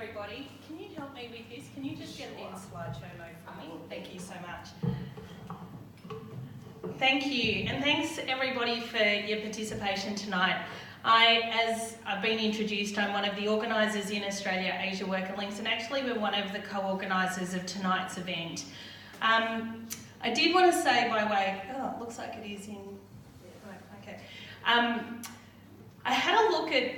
everybody. Can you help me with this? Can you just get it in slideshow mode for me? Thank you so much. Thank you, and thanks everybody for your participation tonight. As I've been introduced, I'm one of the organisers in Australia, Asia Worker Links, and actually we're one of the co-organisers of tonight's event. I did want to say by way, it looks like it is in, right, okay. I had a look at,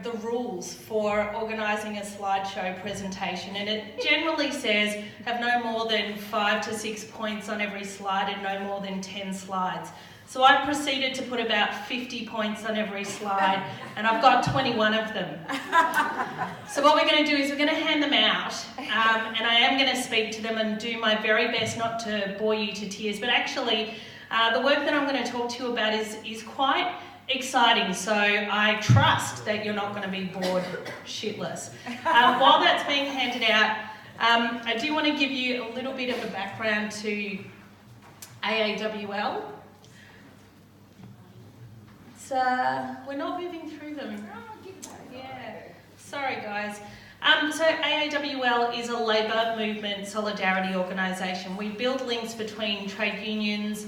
the rules for organising a slideshow presentation, and it generally says have no more than 5 to 6 points on every slide and no more than 10 slides. So I proceeded to put about 50 points on every slide, and I've got 21 of them. So what we're going to do is we're going to hand them out, and I am going to speak to them and do my very best not to bore you to tears. But actually, the work that I'm going to talk to you about is quite exciting, so I trust that you're not going to be bored shitless. While that's being handed out, I do want to give you a little bit of a background to AAWL. We're not moving through them. Yeah, sorry guys. So AAWL is a labour movement solidarity organisation. We build links between trade unions,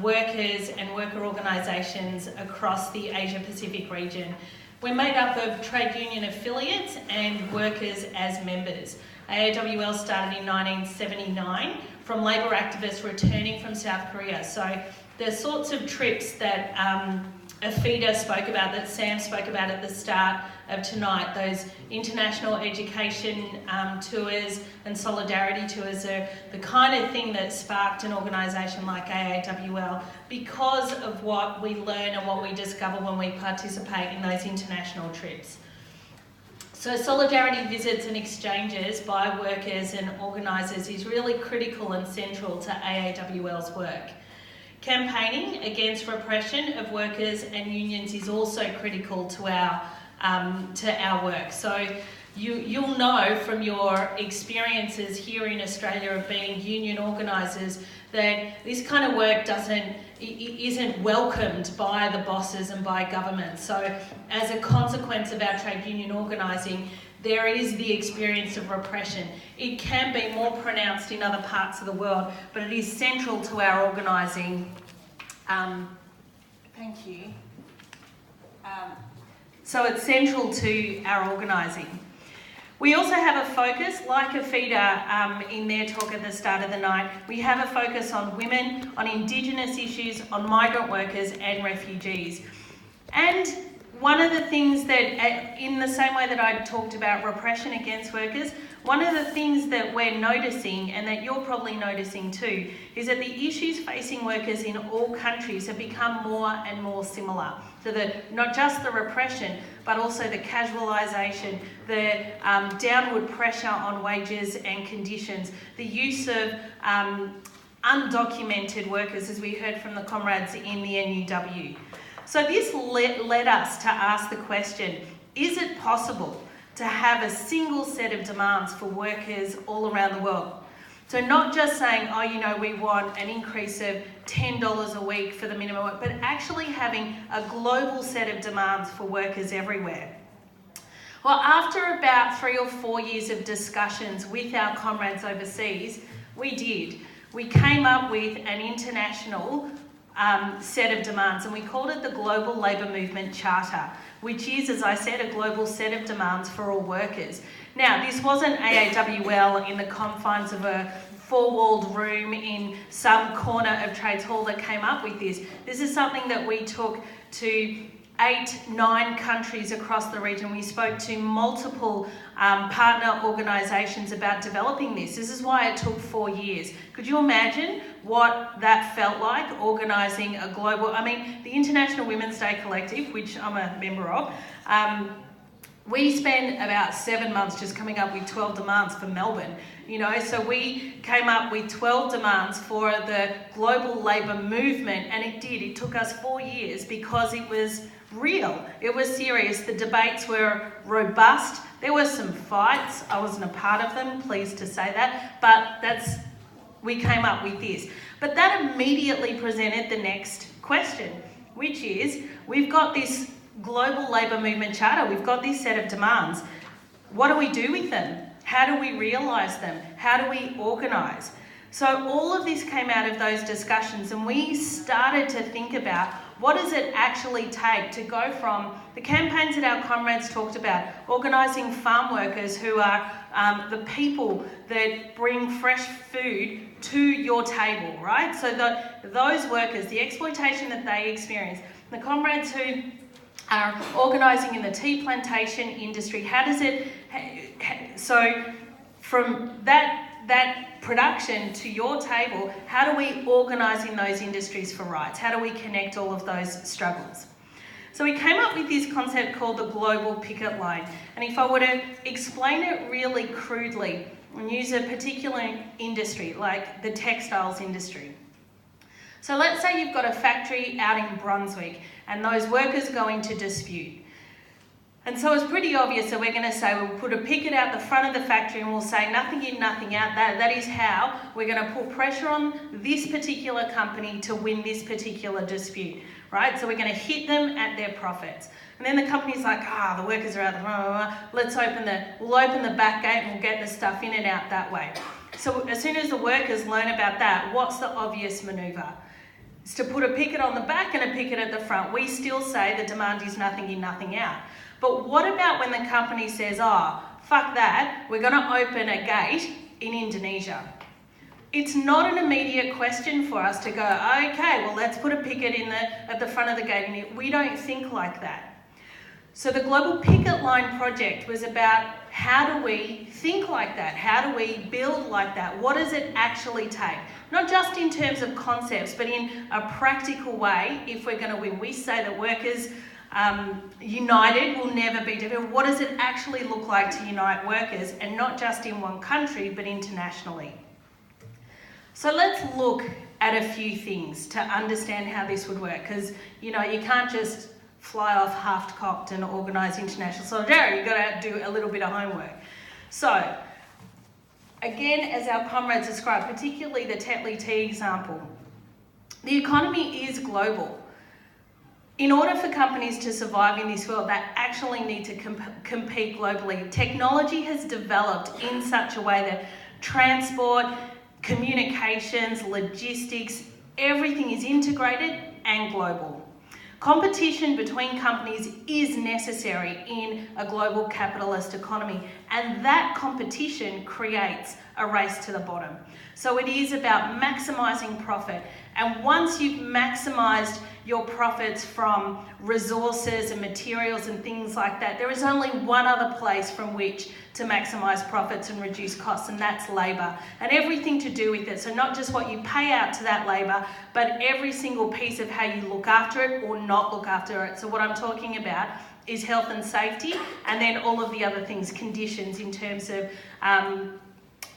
workers and worker organisations across the Asia Pacific region. We're made up of trade union affiliates and workers as members. AAWL started in 1979 from labour activists returning from South Korea. So the sorts of trips that APHEDA spoke about, that Sam spoke about at the start of tonight, those international education tours and solidarity tours are the kind of thing that sparked an organisation like AAWL because of what we learn and what we discover when we participate in those international trips. So solidarity visits and exchanges by workers and organisers is really critical and central to AAWL's work. Campaigning against repression of workers and unions is also critical to our work. So you'll know from your experiences here in Australia of being union organisers that this kind of work isn't welcomed by the bosses and by government. So as a consequence of our trade union organising, there is the experience of repression. It can be more pronounced in other parts of the world, but it is central to our organising. Thank you. So it's central to our organising. We also have a focus, like APHEDA in their talk at the start of the night, we have a focus on women, on Indigenous issues, on migrant workers and refugees. And one of the things that, in the same way that I talked about repression against workers, one of the things that we're noticing, and that you're probably noticing too, is that the issues facing workers in all countries have become more and more similar. So not just the repression, but also the casualisation, the downward pressure on wages and conditions, the use of undocumented workers, as we heard from the comrades in the NUW. So this led us to ask the question, is it possible to have a single set of demands for workers all around the world? So not just saying, we want an increase of $10 a week for the minimum work, but actually having a global set of demands for workers everywhere. Well, after about 3 or 4 years of discussions with our comrades overseas, we came up with an international set of demands, and we called it the Global Labour Movement Charter, which is, as I said, a global set of demands for all workers. Now, this wasn't AAWL in the confines of a four-walled room in some corner of Trades Hall that came up with this. This is something that we took to 8-9 countries across the region. We spoke to multiple partner organisations about developing this. This is why it took 4 years. Could you imagine what that felt like, organising a global... the International Women's Day Collective, which I'm a member of, we spent about 7 months just coming up with 12 demands for Melbourne. So we came up with 12 demands for the global labour movement, and it took us 4 years because it was real, it was serious. The debates were robust. There were some fights. I wasn't a part of them, pleased to say that, but we came up with this. But that immediately presented the next question, which is, we've got this global labour movement charter, we've got this set of demands. What do we do with them? How do we realise them? How do we organise? So all of this came out of those discussions, and we started to think about what does it actually take to go from the campaigns that our comrades talked about, organising farm workers who are the people that bring fresh food to your table, right? So those workers, the exploitation that they experience, the comrades who are organising in the tea plantation industry, how does it, so from that production to your table, how do we organise in those industries for rights? How do we connect all of those struggles? So we came up with this concept called the global picket line. And if I were to explain it really crudely and use a particular industry, like the textiles industry. So let's say you've got a factory out in Brunswick and those workers go into dispute. And so it's pretty obvious that we're going to say we'll put a picket out the front of the factory and we'll say nothing in, nothing out. That is how we're going to put pressure on this particular company to win this particular dispute, right? So we're going to hit them at their profits. And then the company's like, the workers are out the front, we'll open the back gate and we'll get the stuff in and out that way. So as soon as the workers learn about that, what's the obvious manoeuvre? It's to put a picket on the back and a picket at the front. We still say the demand is nothing in, nothing out. But what about when the company says, fuck that, we're going to open a gate in Indonesia? It's not an immediate question for us to go, okay, well, let's put a picket at the front of the gate. We don't think like that. So the Global Picket Line project was about how do we think like that? How do we build like that? What does it actually take? Not just in terms of concepts, but in a practical way if we're going to win. We say that workers united will never be different. What does it actually look like to unite workers, and not just in one country but internationally? So let's look at a few things to understand how this would work, because you can't just fly off half-cocked and organise international solidarity. You've got to do a little bit of homework. So again, as our comrades described, particularly the Tetley tea example, the economy is global. In order for companies to survive in this world, they actually need to compete globally. Technology has developed in such a way that transport, communications, logistics, everything is integrated and global. Competition between companies is necessary in a global capitalist economy, and that competition creates a race to the bottom. So it is about maximising profit, and once you've maximised your profits from resources and materials and things like that, there is only one other place from which to maximise profits and reduce costs, and that's labour, and everything to do with it. So not just what you pay out to that labour, but every single piece of how you look after it or not look after it. So what I'm talking about is health and safety, and then all of the other things, conditions in terms of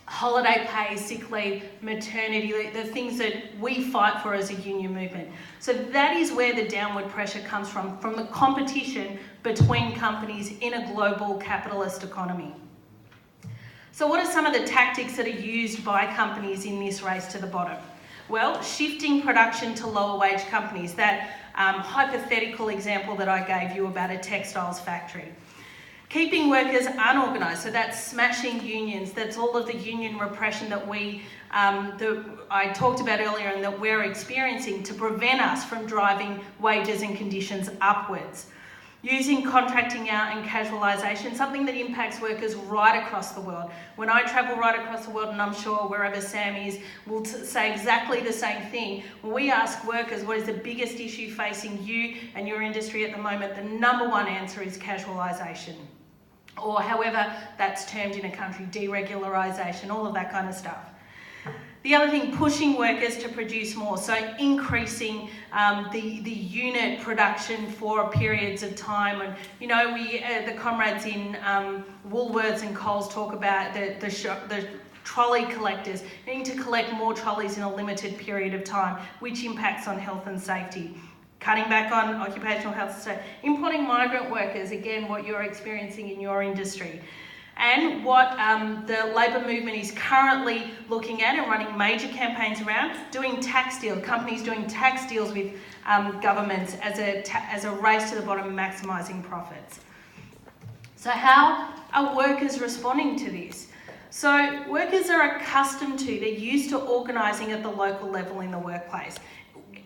holiday pay, sick leave, maternity leave, the things that we fight for as a union movement. So that is where the downward pressure comes from the competition between companies in a global capitalist economy. So what are some of the tactics that are used by companies in this race to the bottom? Well, shifting production to lower wage companies, that hypothetical example that I gave you about a textiles factory. Keeping workers unorganised, so that's smashing unions, that's all of the union repression that I talked about earlier and that we're experiencing to prevent us from driving wages and conditions upwards. Using contracting out and casualisation, something that impacts workers right across the world. When I travel right across the world, and I'm sure wherever Sam is, we'll say exactly the same thing. When we ask workers what is the biggest issue facing you and your industry at the moment, the number one answer is casualisation. Or however that's termed in a country, deregularisation, all of that kind of stuff. The other thing, pushing workers to produce more, so increasing the unit production for periods of time. And the comrades in Woolworths and Coles talk about the trolley collectors needing to collect more trolleys in a limited period of time, which impacts on health and safety. Cutting back on occupational health and safety. Importing migrant workers, again, what you're experiencing in your industry. And what the labour movement is currently looking at and running major campaigns around, doing tax deals, companies doing tax deals with governments as a race to the bottom, maximising profits. So how are workers responding to this? So workers are accustomed to, they're used to organising at the local level in the workplace.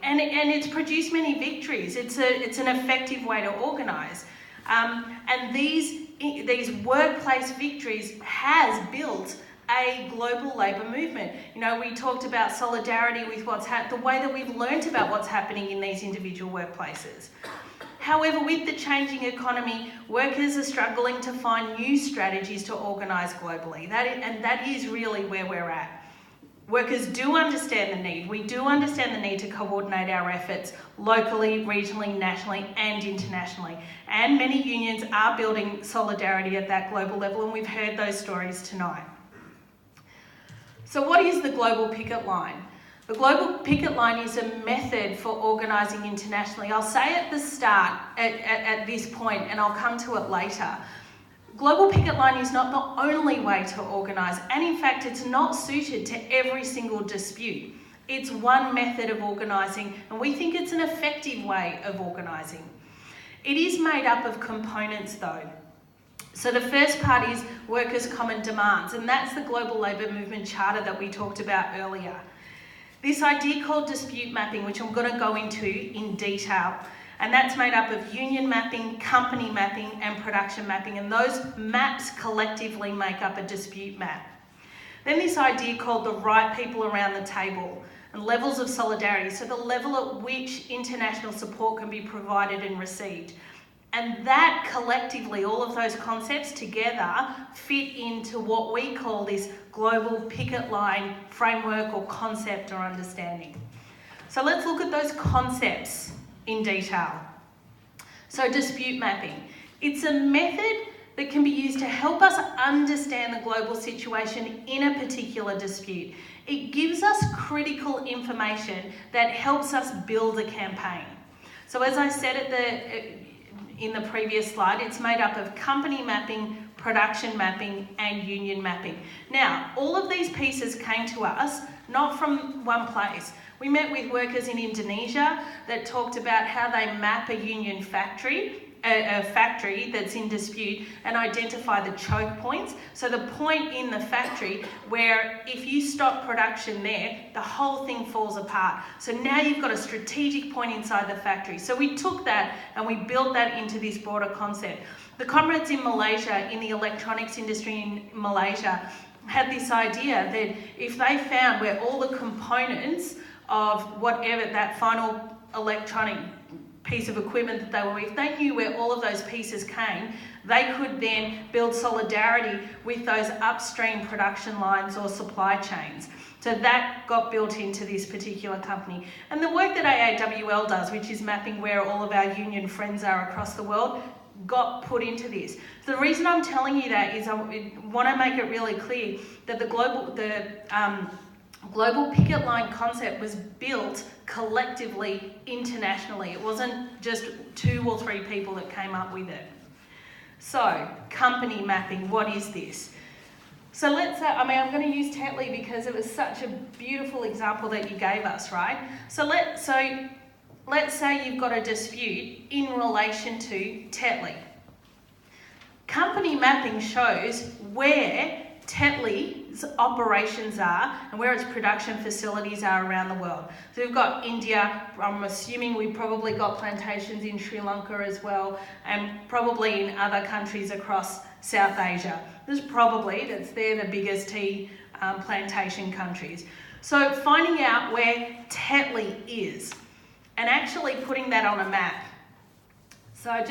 And it's produced many victories. It's an effective way to organise. And these workplace victories has built a global labour movement. You know, we talked about solidarity with the way that we've learnt about what's happening in these individual workplaces. However, with the changing economy, workers are struggling to find new strategies to organise globally. That is really where we're at. Workers do understand the need. We do understand the need to coordinate our efforts locally, regionally, nationally and internationally. And many unions are building solidarity at that global level, and we've heard those stories tonight. So what is the Global Picket Line? The Global Picket Line is a method for organising internationally. I'll say at the start, at this point, and I'll come to it later. Global Picket Line is not the only way to organise, and in fact it's not suited to every single dispute. It's one method of organising, and we think it's an effective way of organising. It is made up of components though. So the first part is workers' common demands, and that's the Global Labour Movement Charter that we talked about earlier. This idea called dispute mapping, which I'm going to go into in detail, and that's made up of union mapping, company mapping and production mapping, and those maps collectively make up a dispute map. Then this idea called the right people around the table and levels of solidarity, so the level at which international support can be provided and received. And that collectively, all of those concepts together fit into what we call this global picket line framework or concept or understanding. So let's look at those concepts in detail. So dispute mapping. It's a method that can be used to help us understand the global situation in a particular dispute. It gives us critical information that helps us build a campaign. So as I said in the previous slide, it's made up of company mapping, production mapping and union mapping. Now, all of these pieces came to us not from one place. We met with workers in Indonesia that talked about how they map a union factory, a factory that's in dispute, and identify the choke points. So the point in the factory where if you stop production there, the whole thing falls apart. So now you've got a strategic point inside the factory. So we took that and we built that into this broader concept. The comrades in Malaysia, in the electronics industry in Malaysia, had this idea that if they found where all the components of whatever that final electronic piece of equipment that they were, if they knew where all of those pieces came, they could then build solidarity with those upstream production lines or supply chains. So that got built into this particular company. And the work that AAWL does, which is mapping where all of our union friends are across the world, got put into this. So the reason I'm telling you that is I want to make it really clear that the global picket line concept was built collectively internationally. It wasn't just 2 or 3 people that came up with it. So, company mapping, what is this? So let's say, I'm going to use Tetley because it was such a beautiful example that you gave us, right? So let's say you've got a dispute in relation to Tetley. Company mapping shows where Tetley's operations are and where its production facilities are around the world. So we've got India, I'm assuming we've probably got plantations in Sri Lanka as well, and probably in other countries across South Asia. They're the biggest tea plantation countries. So finding out where Tetley is and actually putting that on a map. So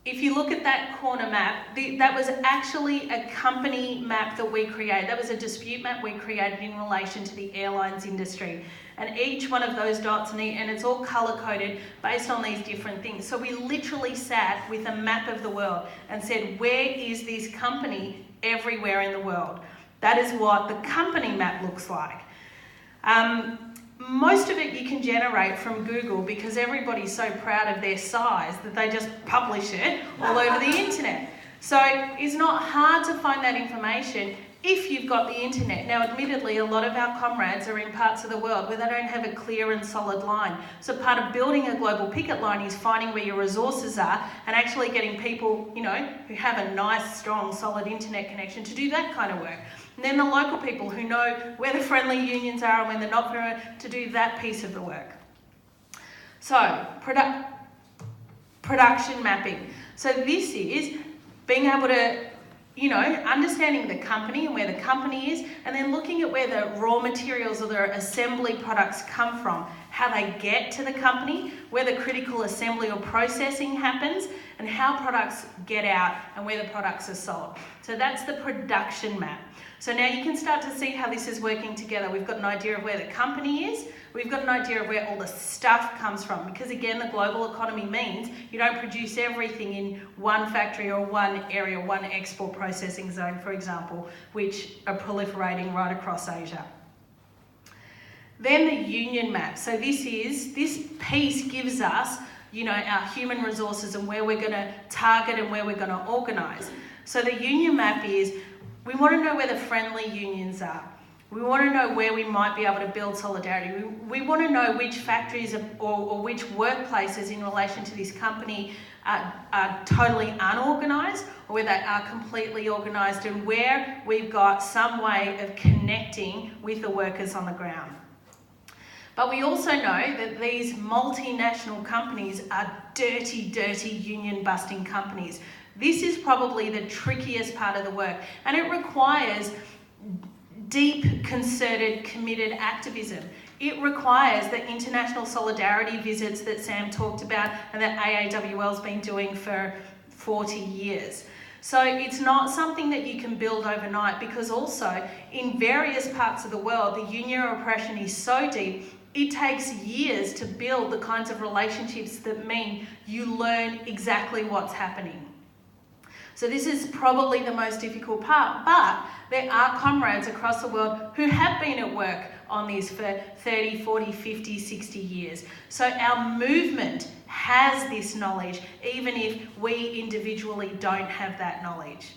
if you look at that corner map, that was actually a company map that we created. That was a dispute map we created in relation to the airlines industry. And each one of those dots, and it's all colour-coded based on these different things. So we literally sat with a map of the world and said, where is this company everywhere in the world? That is what the company map looks like. Most of it you can generate from Google because everybody's so proud of their size that they just publish it all over the internet. So it's not hard to find that information if you've got the internet. Now, admittedly, a lot of our comrades are in parts of the world where they don't have a clear and solid line. So part of building a global picket line is finding where your resources are and actually getting people, you know, who have a nice, strong, solid internet connection to do that kind of work. And then the local people who know where the friendly unions are and when they're not friendly, to do that piece of the work. So, production mapping. So this is being able to, you know, understanding the company and where the company is, and then looking at where the raw materials or the assembly products come from, how they get to the company, where the critical assembly or processing happens, and how products get out and where the products are sold. So that's the production map. So now you can start to see how this is working together. We've got an idea of where the company is. We've got an idea of where all the stuff comes from, because again, the global economy means you don't produce everything in one factory or one area, one export processing zone, for example, which are proliferating right across Asia. Then the union map. So this piece gives us, you know, our human resources and where we're going to target and where we're going to organise. So the union map is, we want to know where the friendly unions are. We want to know where we might be able to build solidarity. We want to know which factories or which workplaces in relation to this company are totally unorganised or where they are completely organised, and where we've got some way of connecting with the workers on the ground. But we also know that these multinational companies are dirty, dirty union-busting companies. This is probably the trickiest part of the work, and it requires deep, concerted, committed activism. It requires the international solidarity visits that Sam talked about and that AAWL's been doing for 40 years. So it's not something that you can build overnight, because also in various parts of the world, the union oppression is so deep, it takes years to build the kinds of relationships that mean you learn exactly what's happening. So this is probably the most difficult part, but there are comrades across the world who have been at work on this for 30, 40, 50, 60 years. So our movement has this knowledge, even if we individually don't have that knowledge.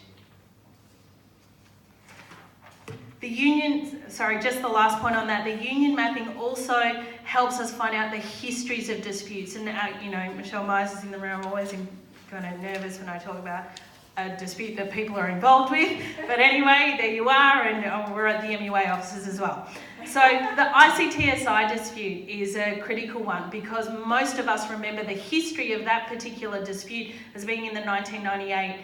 The union, just the last point on that, the union mapping also helps us find out the histories of disputes. And, you know, Michelle Myers is in the room. I'm always kind of nervous when I talk about a dispute that people are involved with. But anyway, there you are, and we're at the MUA offices as well. So the ICTSI dispute is a critical one, because most of us remember the history of that particular dispute as being in the 1998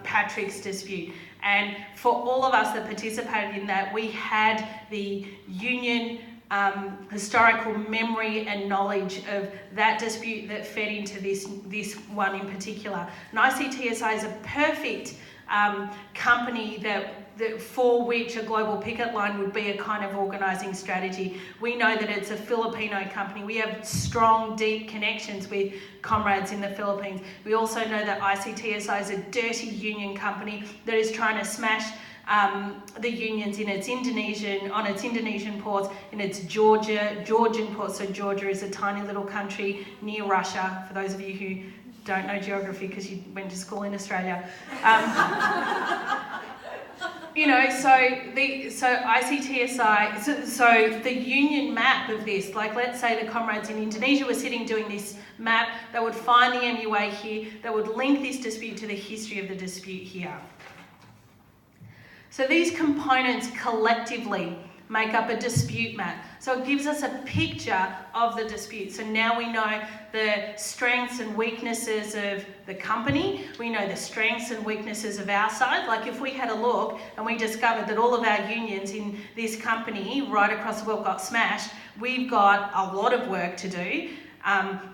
Patrick's dispute. And for all of us that participated in that, we had the union historical memory and knowledge of that dispute that fed into this one in particular. And ICTSI is a perfect company for which a global picket line would be a kind of organising strategy. We know that it's a Filipino company. We have strong, deep connections with comrades in the Philippines. We also know that ICTSI is a dirty union company that is trying to smash the unions on its Indonesian ports, in its Georgian ports. So Georgia is a tiny little country near Russia, for those of you who don't know geography because you went to school in Australia. You know, so ICTSI, so the union map of this, like let's say the comrades in Indonesia were sitting doing this map, they would find the MUA here, they would link this dispute to the history of the dispute here. So these components collectively make up a dispute map. So it gives us a picture of the dispute. So now we know the strengths and weaknesses of the company. We know the strengths and weaknesses of our side. Like if we had a look and we discovered that all of our unions in this company right across the world got smashed, we've got a lot of work to do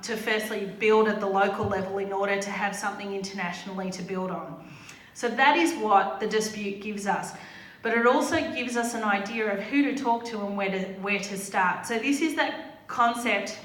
to firstly build at the local level in order to have something internationally to build on. So that is what the dispute gives us. But it also gives us an idea of who to talk to and where to start. So this is that concept,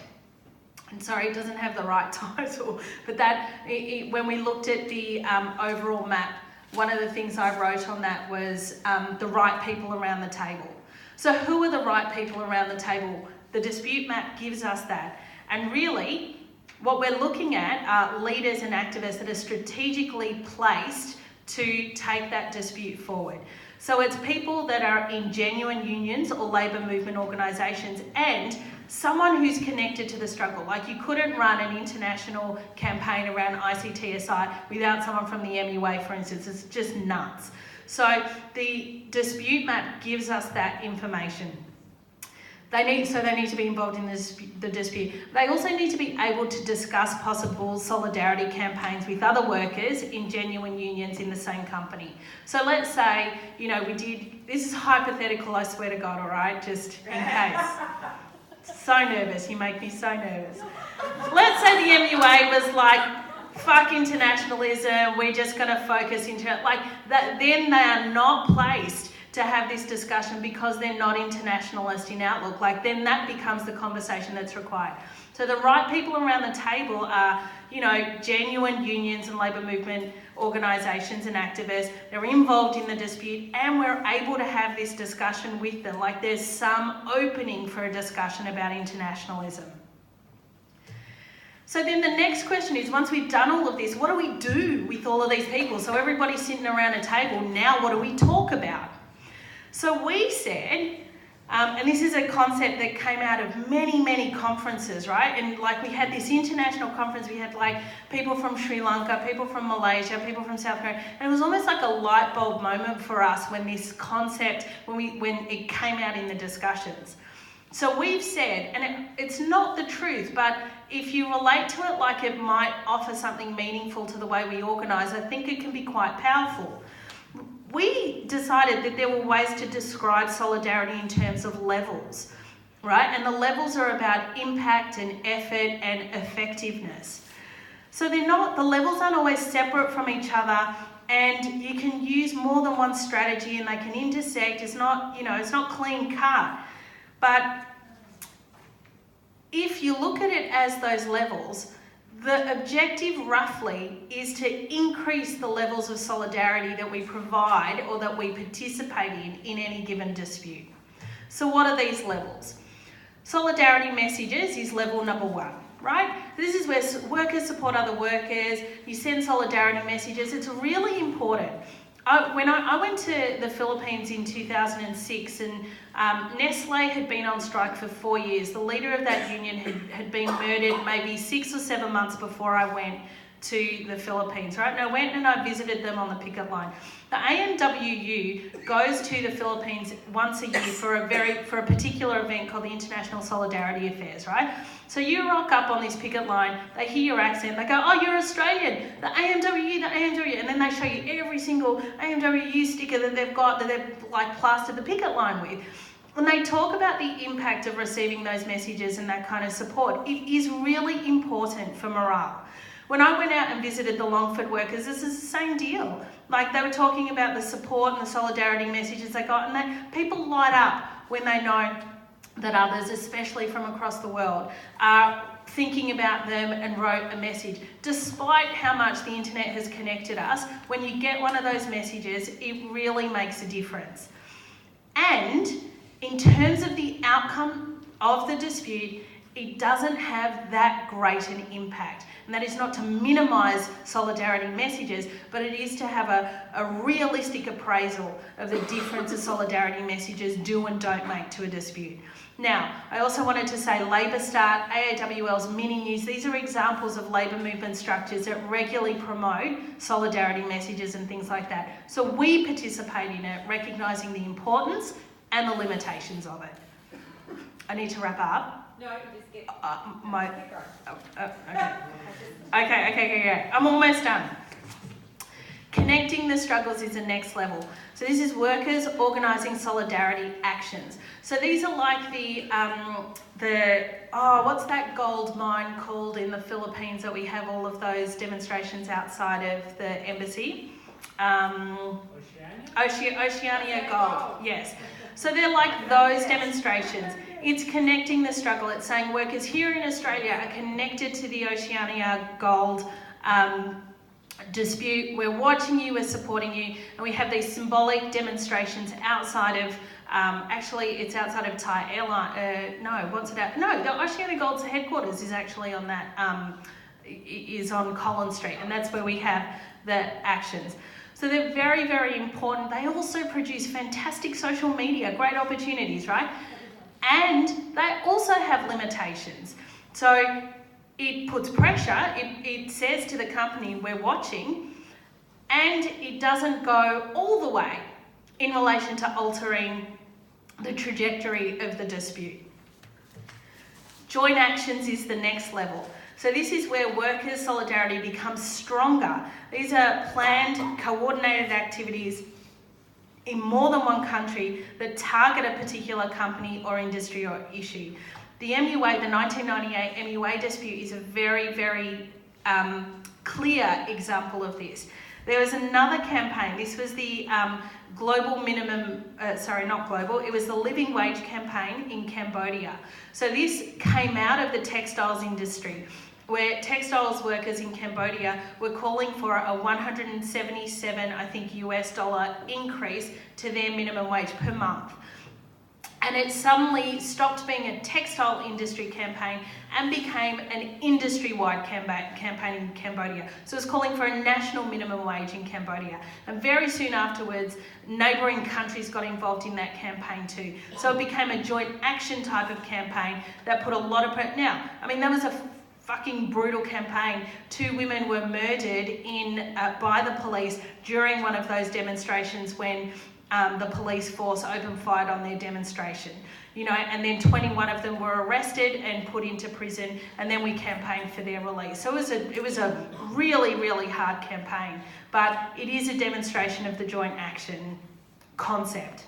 and sorry, it doesn't have the right title, but when we looked at the overall map, one of the things I wrote on that was the right people around the table. So who are the right people around the table? The dispute map gives us that. And really, what we're looking at are leaders and activists that are strategically placed to take that dispute forward. So it's people that are in genuine unions or labour movement organisations and someone who's connected to the struggle. Like, you couldn't run an international campaign around ICTSI without someone from the MUA, for instance. It's just nuts. So the dispute map gives us that information. They need to be involved in the dispute. They also need to be able to discuss possible solidarity campaigns with other workers in genuine unions in the same company. So let's say, this is hypothetical, I swear to God, all right, just in case. So nervous, you make me so nervous. Let's say the MUA was like, fuck internationalism, we're just going to focus into it. Like that, then they are not placed to have this discussion because they're not internationalist in outlook. Like, then that becomes the conversation that's required. So the right people around the table are, genuine unions and labour movement organisations and activists. They're involved in the dispute and we're able to have this discussion with them. Like, there's some opening for a discussion about internationalism. So then the next question is, once we've done all of this, what do we do with all of these people? So everybody's sitting around a table, now what do we talk about? So we said, and this is a concept that came out of many, many conferences, right? And like, we had this international conference, we had like people from Sri Lanka, people from Malaysia, people from South Korea, and it was almost like a light bulb moment for us when this concept, when it came out in the discussions. So we've said, and it's not the truth, but if you relate to it like it might offer something meaningful to the way we organise, I think it can be quite powerful. We decided that there were ways to describe solidarity in terms of levels, right? And the levels are about impact and effort and effectiveness. So the levels aren't always separate from each other, and you can use more than one strategy and they can intersect. It's not, it's not clean cut. But if you look at it as those levels, the objective roughly is to increase the levels of solidarity that we provide or that we participate in any given dispute. So what are these levels? Solidarity messages is level number 1, right? This is where workers support other workers. You send solidarity messages. It's really important. When I went to the Philippines in 2006, and Nestle had been on strike for 4 years. The leader of that union had been murdered maybe 6 or 7 months before I went to the Philippines, right? And I went and I visited them on the Picketline. The AMWU goes to the Philippines once a year for a particular event called the International Solidarity Affairs, right? So you rock up on this picket line, they hear your accent, they go, oh, you're Australian, the AMWU, and then they show you every single AMWU sticker that they've got, that they've like plastered the picket line with. And they talk about the impact of receiving those messages and that kind of support. It is really important for morale. When I went out and visited the Longford workers, this is the same deal. Like, they were talking about the support and the solidarity messages they got, and people light up when they know that others, especially from across the world, are thinking about them and wrote a message. Despite how much the internet has connected us, when you get one of those messages, it really makes a difference. And in terms of the outcome of the dispute, it doesn't have that great an impact. And that is not to minimise solidarity messages, but it is to have a realistic appraisal of the difference that solidarity messages do and don't make to a dispute. Now, I also wanted to say Labour Start, AAWL's Mini News, these are examples of labour movement structures that regularly promote solidarity messages and things like that. So we participate in it, recognising the importance and the limitations of it. I need to wrap up. No, just get... Okay. I'm almost done. Connecting the struggles is the next level. So this is workers organising solidarity actions. So these are like what's that gold mine called in the Philippines that we have all of those demonstrations outside of the embassy? Oceania Gold, yes. So they're like those demonstrations. It's connecting the struggle. It's saying workers here in Australia are connected to the Oceania Gold dispute. We're watching you, we're supporting you, and we have these symbolic demonstrations outside of, it's outside of Thai Airline, the Oceania Gold's headquarters is actually on that, is on Collins Street, and that's where we have the actions. So they're very, very important. They also produce fantastic social media, great opportunities, right? And they also have limitations. So it puts pressure, it says to the company, we're watching, and it doesn't go all the way in relation to altering the trajectory of the dispute. Joint actions is the next level. So this is where workers' solidarity becomes stronger. These are planned, coordinated activities in more than one country that target a particular company or industry or issue. The MUA, the 1998 MUA dispute, is a very, very clear example of this. There was another campaign. This was the global minimum, it was the living wage campaign in Cambodia. So this came out of the textiles industry, where textiles workers in Cambodia were calling for a 177, I think, US dollar increase to their minimum wage per month. And it suddenly stopped being a textile industry campaign and became an industry-wide campaign in Cambodia. So it was calling for a national minimum wage in Cambodia. And very soon afterwards, neighbouring countries got involved in that campaign too. So it became a joint action type of campaign that put a lot of pressure. Now, I mean, that was a fucking brutal campaign. 2 women were murdered by the police during one of those demonstrations when the police force opened fire on their demonstration, and then 21 of them were arrested and put into prison, and then we campaigned for their release. So it was a really, really hard campaign, but it is a demonstration of the joint action concept.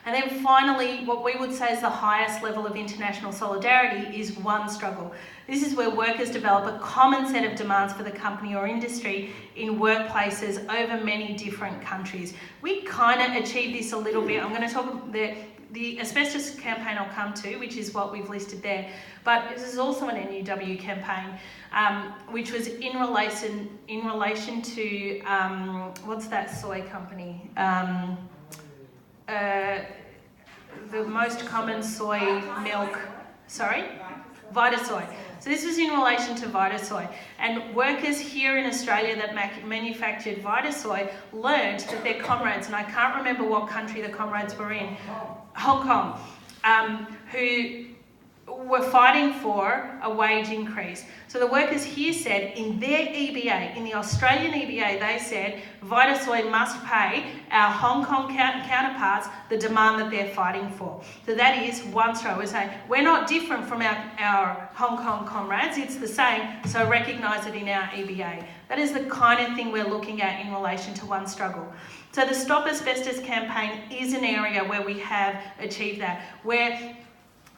And then finally, what we would say is the highest level of international solidarity is one struggle. This is where workers develop a common set of demands for the company or industry in workplaces over many different countries. We kind of achieve this a little bit. I'm going to talk about the asbestos campaign I'll come to, which is what we've listed there. But this is also an NUW campaign, which was in relation to, what's that soy company? The most common soy milk, Vitasoy. So this was in relation to Vitasoy. And workers here in Australia that manufactured Vitasoy learned that their comrades, and I can't remember what country the comrades were in, Hong Kong, who were fighting for a wage increase. So the workers here said in their EBA, in the Australian EBA, they said Vitasoy must pay our Hong Kong counterparts the demand that they're fighting for. So that is one struggle. We're saying we're not different from our Hong Kong comrades, it's the same, so recognise it in our EBA. That is the kind of thing we're looking at in relation to one struggle. So the Stop Asbestos campaign is an area where we have achieved that, where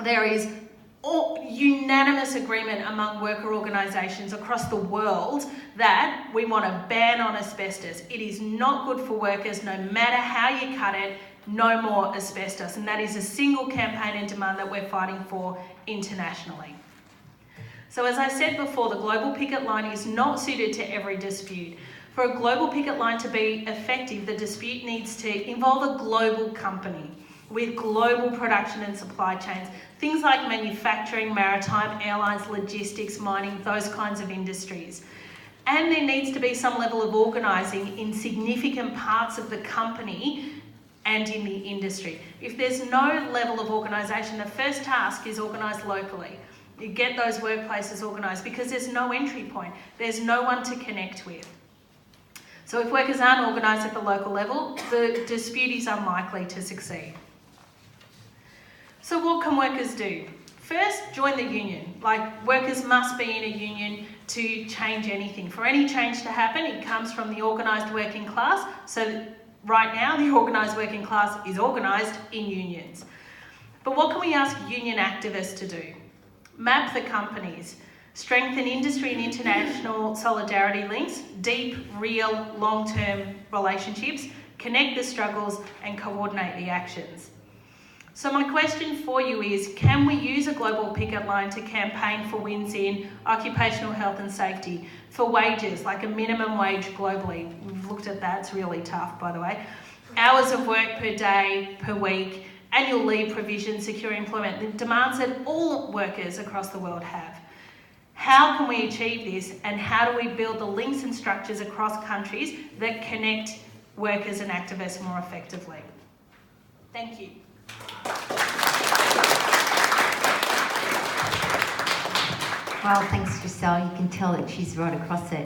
there is unanimous agreement among worker organisations across the world that we want to ban on asbestos. It is not good for workers, no matter how you cut it, no more asbestos. And that is a single campaign and demand that we're fighting for internationally. So as I said before, the global picket line is not suited to every dispute. For a global picket line to be effective, the dispute needs to involve a global company with global production and supply chains, things like manufacturing, maritime, airlines, logistics, mining, those kinds of industries. And there needs to be some level of organising in significant parts of the company and in the industry. If there's no level of organisation, the first task is organise locally. You get those workplaces organised because there's no entry point. There's no one to connect with. So if workers aren't organised at the local level, the dispute is unlikely to succeed. So what can workers do? First, join the union. Workers must be in a union to change anything. For any change to happen, it comes from the organised working class. So right now, the organised working class is organised in unions. But what can we ask union activists to do? Map the companies, strengthen industry and international solidarity links, deep, real, long-term relationships, connect the struggles and coordinate the actions. So my question for you is, can we use a global picket line to campaign for wins in occupational health and safety, for wages, like a minimum wage globally? We've looked at that, it's really tough, by the way. Hours of work per day, per week, annual leave provision, secure employment, the demands that all workers across the world have. How can we achieve this, and how do we build the links and structures across countries that connect workers and activists more effectively? Thank you. Well, thanks, Giselle. You can tell that she's right across it.